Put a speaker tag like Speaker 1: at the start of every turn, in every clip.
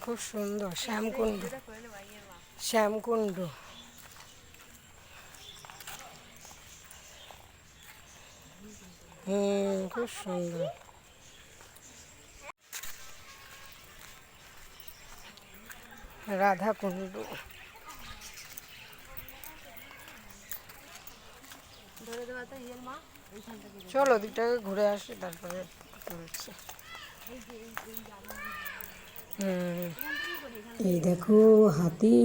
Speaker 1: খুব সুন্দর শ্যামকুণ্ড। শ্যামকুণ্ড খুব সুন্দর। রাধাকুণ্ড। চলো দুটাকে ঘুরে আসি তারপরে বলছি।
Speaker 2: এই দেখো হাতি,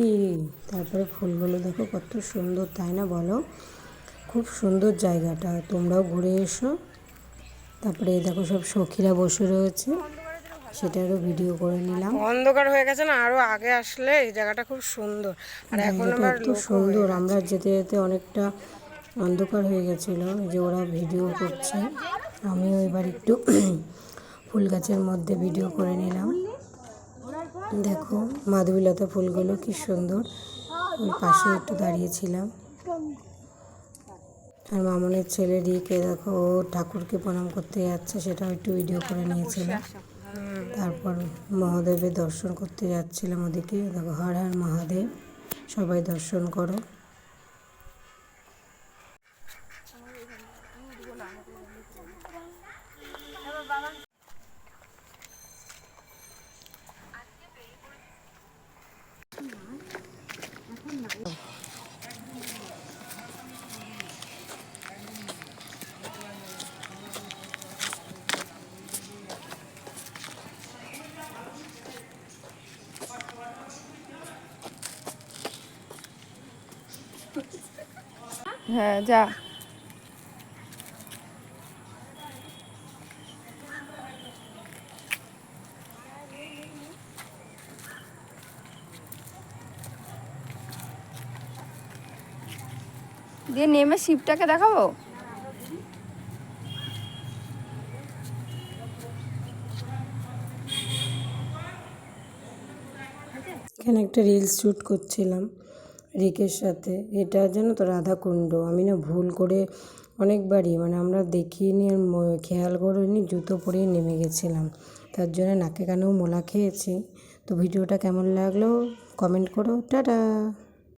Speaker 2: তারপরে ফুলগুলো দেখো কত সুন্দর, তাই না বলো? খুব সুন্দর জায়গাটা, তোমরাও ঘুরে এসো। তারপরে এই দেখো সব সখীরা বসে রয়েছে, সেটারও ভিডিও করে নিলাম।
Speaker 1: অন্ধকার হয়ে গেছে না, আরো আগে আসলে এই জায়গাটা খুব সুন্দর। আর এখন
Speaker 2: জায়গাটা
Speaker 1: আমার
Speaker 2: এত সুন্দর, আমরা যেতে যেতে অনেকটা অন্ধকার হয়ে গেছিলো, যে ওরা ভিডিও করছে। আমিও এবার একটু ফুল গাছের মধ্যে ভিডিও করে নিলাম। দেখো মাধবীলতা ফুলগুলো কি সুন্দর, ওই পাশে একটু দাঁড়িয়েছিলাম। আর মামনের ছেলে রিকে দেখো, ও ঠাকুরকে প্রণাম করতে যাচ্ছে, সেটাও একটু ভিডিও করে নিয়েছিলাম। তারপর মহাদেবের দর্শন করতে যাচ্ছিলাম ওদিকে। দেখো হর হর মহাদেব, সবাই দর্শন করো।
Speaker 3: হ্যাঁ যা। দিয়ে নেমে শিবটাকে দেখাবো।
Speaker 2: এখানে একটা রিলস শ্যুট করছিলাম রিকের সাথে। এটা জানো তো রাধাকুণ্ড। আমি না ভুল করে অনেকবারই মানে আমরা দেখিনি, খেয়াল করিনি, জুতো পরেই নেমে গেছিলাম, তার জন্য নাকে কানেও মোলা খেয়েছি। তো ভিডিওটা কেমন লাগলো কমেন্ট করো। টাটা।